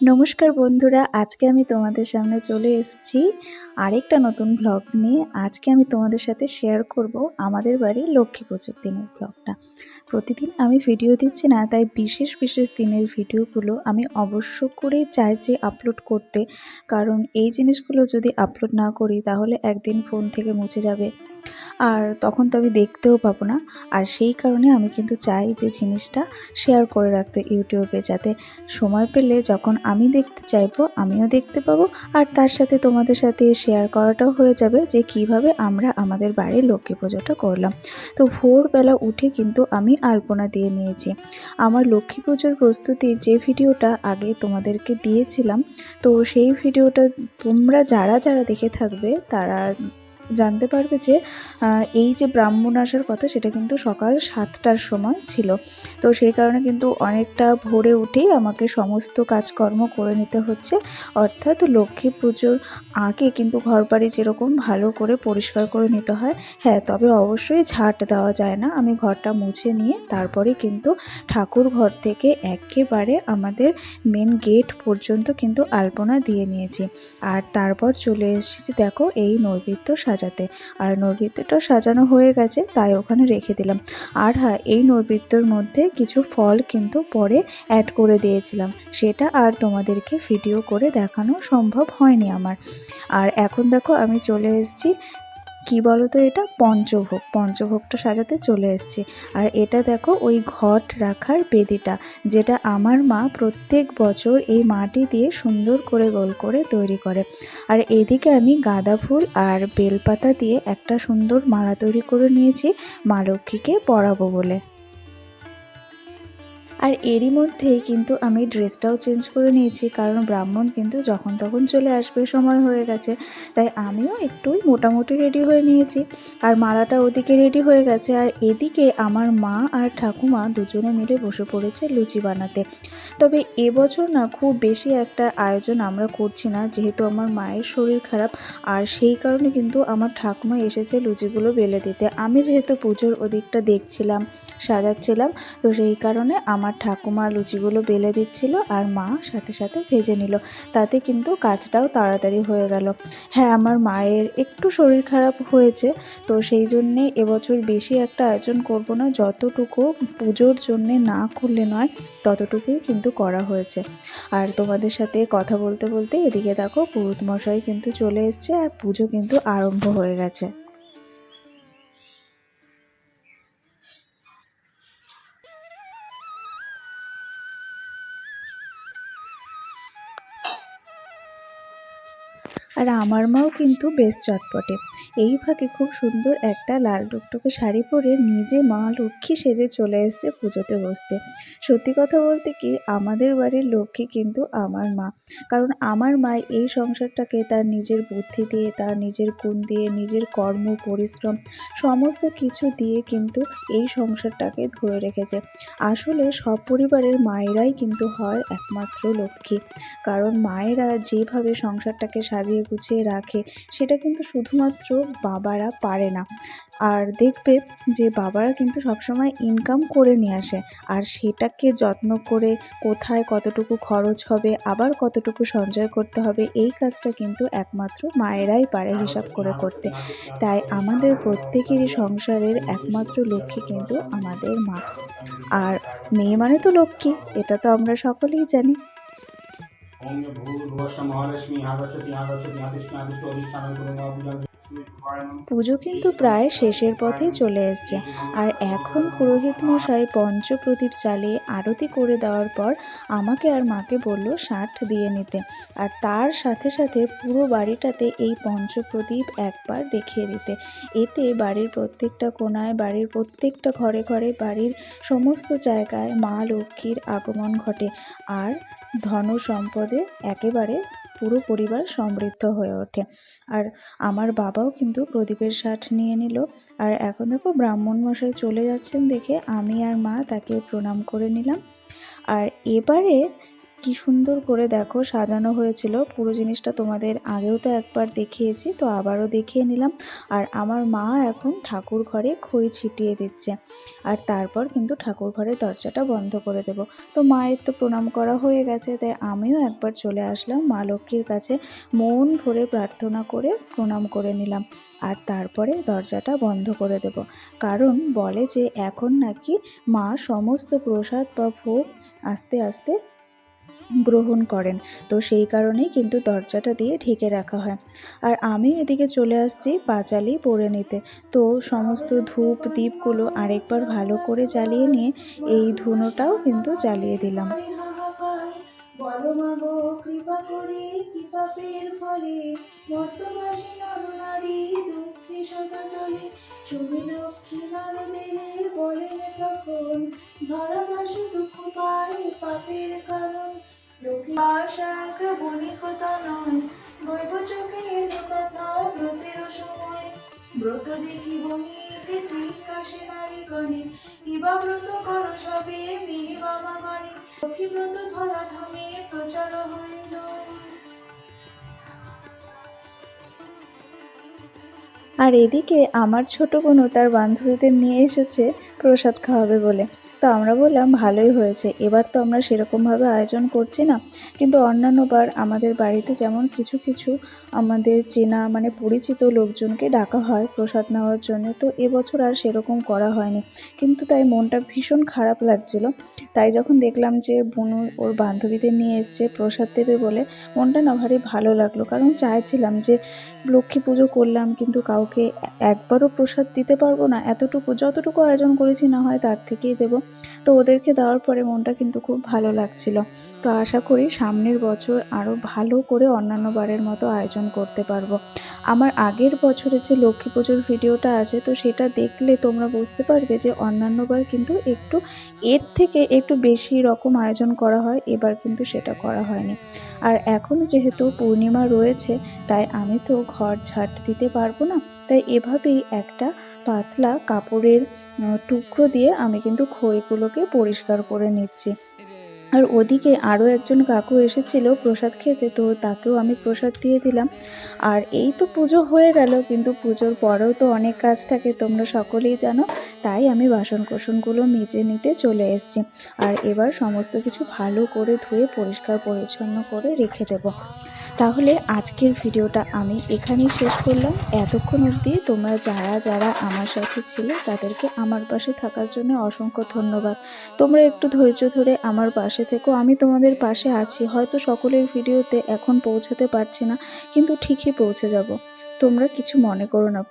নমস্কার বন্ধুরা, আজকে আমি তোমাদের সামনে চলে এসেছি আরেকটা নতুন ব্লগ নিয়ে। আজকে আমি তোমাদের সাথে শেয়ার করব আমাদের বাড়ির লক্ষ্মী পুজোর দিনের ব্লগটা। প্রতিদিন আমি ভিডিও দিচ্ছি না, তাই বিশেষ বিশেষ দিনের ভিডিওগুলো আমি অবশ্য করেই চাইছি আপলোড করতে, কারণ এই জিনিসগুলো যদি আপলোড না করি তাহলে একদিন ফোন থেকে মুছে যাবে, আর তখন তো আমি দেখতেও পাবো না। আর সেই কারণে আমি কিন্তু চাই যে জিনিসটা শেয়ার করে রাখতে ইউটিউবে, যাতে সময় পেলে যখন আমি দেখতে চাইবো আমিও দেখতে পাবো, আর তার সাথে তোমাদের সাথে শেয়ার করাটাও হয়ে যাবে যে কিভাবে আমরা আমাদের বাড়ির লক্ষ্মী পুজোটা করলাম। তো ভোরবেলা উঠে কিন্তু আমি আলপনা দিয়ে নিয়েছি। আমার লক্ষ্মী পুজোর প্রস্তুতির যে ভিডিওটা আগে তোমাদেরকে দিয়েছিলাম, তো সেই ভিডিওটা তোমরা যারা যারা দেখে থাকবে তারা জানতে পারবে যে এই যে ব্রাহ্মণ আসার কথা সেটা কিন্তু সকাল 7টার সময় ছিল। তো সেই কারণে কিন্তু অনেকটা ভোরে উঠেই আমাকে সমস্ত কাজকর্ম করে নিতে হচ্ছে, অর্থাৎ লক্ষ্মী পুজোর আগে কিন্তু ঘর বাড়ি যেরকম ভালো করে পরিষ্কার করে নিতে হয়। হ্যাঁ, তবে অবশ্যই ঝাঁট দেওয়া যায় না। আমি ঘরটা মুছে নিয়ে তারপরে কিন্তু ঠাকুর ঘর থেকে একেবারে আমাদের মেন গেট পর্যন্ত কিন্তু আলপনা দিয়ে নিয়েছি। আর তারপর চলে এসেছি দেখো এই নৈবেদ্য সাজাতে। আর নৈবেদ্যটা সাজানো হয়ে গেছে তাই ওখানে রেখে দিলাম। আর হ্যাঁ, এই নৈবেদ্যর মধ্যে কিছু ফল কিন্তু পরে অ্যাড করে দিয়েছিলাম, সেটা আর তোমাদেরকে ভিডিও করে দেখানো সম্ভব হয়নি আমার। আর এখন দেখো আমি চলে এসেছি, কি বলো তো, এটা পঞ্চভোগটা সাজাতে চলে এসেছি। আর এটা দেখো ওই ঘট রাখার বেদিটা, যেটা আমার মা প্রত্যেক বছর এই মাটি দিয়ে সুন্দর করে গোল করে তৈরি করে। আর এদিকে আমি গাঁদা ফুল আর বেলপাতা দিয়ে একটা সুন্দর মালা তৈরি করে নিয়েছি মা লক্ষ্মীকে পরাবো বলে। আর এরই মধ্যেই কিন্তু আমি ড্রেসটাও চেঞ্জ করে নিয়েছি, কারণ ব্রাহ্মণ কিন্তু যখন তখন চলে আসবে, সময় হয়ে গেছে। তাই আমিও একটুই মোটামুটি রেডি হয়ে নিয়েছি। আর মালাটা ওদিকে রেডি হয়ে গেছে, আর এদিকে আমার মা আর ঠাকুমা দুজনে মিলে বসে পড়েছে লুচি বানাতে। তবে এবছর না খুব বেশি একটা আয়োজন আমরা করছি না, যেহেতু আমার মায়ের শরীর খারাপ। আর সেই কারণে কিন্তু আমার ঠাকুমা এসেছে লুচিগুলো বেলে দিতে। আমি যেহেতু পুজোর ওদিকটা দেখছিলাম, সাজাচ্ছিলাম, তো সেই কারণে আমার ঠাকুমা লুচিগুলো বেলে দিচ্ছিল আর মা সাথে সাথে ভেজে নিল। তাতে কিন্তু কাজটাও তাড়াতাড়ি হয়ে গেল। হ্যাঁ, আমার মায়ের একটু শরীর খারাপ হয়েছে, তো সেই জন্যে এবছর বেশি একটা আয়োজন করব না। যতটুকু পুজোর জন্যে না করলে নয় ততটুকুই কিন্তু করা হয়েছে। আর তোমাদের সাথে কথা বলতে বলতে এদিকে দেখো পুরোহিত মশাই কিন্তু চলে এসছে আর পুজো কিন্তু আরম্ভ হয়ে গেছে। আর আমার মাও কিন্তু বেশ চটপটে। এই ফাঁকে খুব সুন্দর একটা লাল টুকটুকে শাড়ি পরে নিজে মা লক্ষ্মী সেজে চলে এসেছে পুজোতে বসতে। সত্যি কথা বলতে কি, আমাদের বাড়ির লক্ষ্মী কিন্তু আমার মা। কারণ আমার মা এই সংসারটাকে তার নিজের বুদ্ধি দিয়ে, তার নিজের গুণ দিয়ে, নিজের কর্ম পরিশ্রম সমস্ত কিছু দিয়ে কিন্তু এই সংসারটাকে ধরে রেখেছে। আসলে সব পরিবারের মায়েরাই কিন্তু হয় একমাত্র লক্ষ্মী, কারণ মায়েরা যেভাবে সংসারটাকে সাজিয়ে গুছিয়ে রাখে সেটা কিন্তু শুধুমাত্র বাবারা পারে না। আর দেখবে যে বাবারা কিন্তু সবসময় ইনকাম করে নিয়ে আসে, আর সেটাকে যত্ন করে কোথায় কতটুকু খরচ হবে আবার কতটুকু সঞ্চয় করতে হবে, এই কাজটা কিন্তু একমাত্র মায়েরাই পারে হিসাব করে করতে। তাই আমাদের প্রত্যেকেরই সংসারের একমাত্র লক্ষ্মী কিন্তু আমাদের মা। আর মেয়ে মানে তো লক্ষ্মী, এটা তো আমরা সকলেই জানি। ओम भूर्भुवस्सुः महालक्ष्मी यहाँ गच्छति यहाँ गच्छति यहाँ तिष्ठति यहाँ तिष्ठति अधिष्ठानं कुर्मः पूजां পুজো কিন্তু প্রায় শেষের পথেই চলে এসেছে। আর এখন পুরোহিত মশাই পঞ্চপ্রদীপ জ্বালিয়ে আরতি করে দেওয়ার পর আমাকে আর মাকে বলল ষাট দিয়ে নিতে, আর তার সাথে সাথে পুরো বাড়িটাতে এই পঞ্চপ্রদীপ একবার দেখিয়ে দিতে। এতে বাড়ির প্রত্যেকটা কোণায়, বাড়ির প্রত্যেকটা ঘরে ঘরে, বাড়ির সমস্ত জায়গায় মা লক্ষ্মীর আগমন ঘটে, আর ধন সম্পদে একেবারে পুরো পরিবার সমৃদ্ধ হয়ে ওঠে। আর আমার বাবাও কিন্তু প্রদীপের শাঁট নিয়ে নিল। আর এখন দেখো ব্রাহ্মণ মশাই চলে যাচ্ছেন দেখে আমি আর মা তাকে প্রণাম করে নিলাম। আর এবারে কি সুন্দর করে দেখো সাজানো হয়েছিল। পুরো জিনিসটা তোমাদের আগেও তো একবার দেখিয়েছি, তো আবারও দেখিয়ে নিলাম। আর আমার মা এখন ঠাকুর ঘরে খই ছিটিয়ে দিচ্ছে, আর তারপর কিন্তু ঠাকুর ঘরের দরজাটা বন্ধ করে দেব। তো মায়ের তো প্রণাম করা হয়ে গেছে, তাই আমিও একবার চলে আসলাম মা লক্ষ্মীর কাছে, মন ভরে প্রার্থনা করে প্রণাম করে নিলাম। আর তারপরে দরজাটা বন্ধ করে দেব, কারণ বলে যে এখন নাকি মা সমস্ত প্রসাদ বা ভোগ আস্তে আস্তে গ্রহণ করেন। তো সেই কারণেই কিন্তু দরজাটা দিয়ে ঢেকে রাখা হয়। আর আমি এদিকে চলে আসছি পাঁচালি পরে নিতে। তো সমস্ত ধূপ দীপগুলো আরেকবার ভালো করে জ্বালিয়ে নিয়ে এই ধুনোটাও কিন্তু জ্বালিয়ে দিলাম। বলো মাগো কৃপা করে কি পাপের ফলে মর্তবাসী নরনারী দুঃখে সদা চলে শুনি লক্ষ্মী নারদেহে বলেন তখন ধরাবাসী দুঃখ পায় পাপের কারণ লক্ষ্মী আশা এক বণিকতা নয় দৈব চোখে এলো কথা ব্রতের সময় ব্রত দেখি বণিকে জিজ্ঞাসে নারী গণে কিবা ব্রত করো সবে মিলি বাবা গণে লক্ষ্মী ব্রত ধরা ধামে প্রচার হইল। আর এদিকে আমার ছোট বোনও তার বান্ধবীদের নিয়ে এসেছে প্রসাদ খাওয়াবে বলে। তো আমরা বললাম ভালোই হয়েছে, এবার তো আমরা সেরকমভাবে আয়োজন করছি না, কিন্তু অন্যান্যবার আমাদের বাড়িতে যেমন কিছু কিছু আমাদের চেনা মানে পরিচিত লোকজনকে ডাকা হয় প্রসাদ নেওয়ার জন্য, তো এবছর আর সেরকম করা হয়নি। কিন্তু তাই মনটা ভীষণ খারাপ লাগছিল। তাই যখন দেখলাম যে বোনু ওর বান্ধবীদের নিয়ে এসছে প্রসাদ দেবে বলে, মনটা না ভারী ভালো লাগলো। কারণ চাইছিলাম যে লক্ষ্মী পুজো করলাম কিন্তু কাউকে একবারও প্রসাদ দিতে পারবো না, এতটুকু যতটুকু আয়োজন করেছি না হয় তার থেকেই দেবো। তো ওদেরকে দেওয়ার পরে মনটা কিন্তু খুব ভালো লাগছিল। তো আশা করি সামনের বছর আরও ভালো করে অন্যান্য বারের মতো আয়োজন করতে পারবো। আমার আগের বছরের যে লক্ষ্মী পুজোর ভিডিওটা আছে, তো সেটা দেখলে তোমরা বুঝতে পারবে যে অন্যান্যবার কিন্তু একটু এর থেকে একটু বেশি রকম আয়োজন করা হয়, এবার কিন্তু সেটা করা হয়নি। আর এখন যেহেতু পূর্ণিমা রয়েছে, তাই আমি তো ঘর ঝাঁট দিতে পারবো না, তাই এভাবেই একটা পাতলা কাপড়ের টুকরো দিয়ে আমি কিন্তু খইগুলোকে পরিষ্কার করে নিচ্ছি। আর ওদিকে আরও একজন কাকু এসেছিল প্রসাদ খেতে, তো তাকেও আমি প্রসাদ দিয়ে দিলাম। আর এই তো পুজো হয়ে গেল, কিন্তু পুজোর পরেও তো অনেক কাজ থাকে, তোমরা সকলেই জানো। তাই আমি বাসন কোসনগুলো মেজে নিতে চলে এসেছি। আর এবার সমস্ত কিছু ভালো করে ধুয়ে পরিষ্কার পরিচ্ছন্ন করে রেখে দেব। তাহলে আজকের ভিডিওটা আমি এখানেই শেষ করলাম। এতক্ষণ অবধি তোমরা যারা যারা আমার সাথে ছিলে তাদেরকে আমার পাশে থাকার জন্য অসংখ্য ধন্যবাদ। তোমরা একটু ধৈর্য ধরে আমার পাশে থেকো, আমি তোমাদের পাশে আছি। হয়তো সকলের ভিডিওতে এখন পৌঁছাতে পারছি না, কিন্তু ঠিকই পৌঁছে যাব। তোমরা কিছু মনে করো না।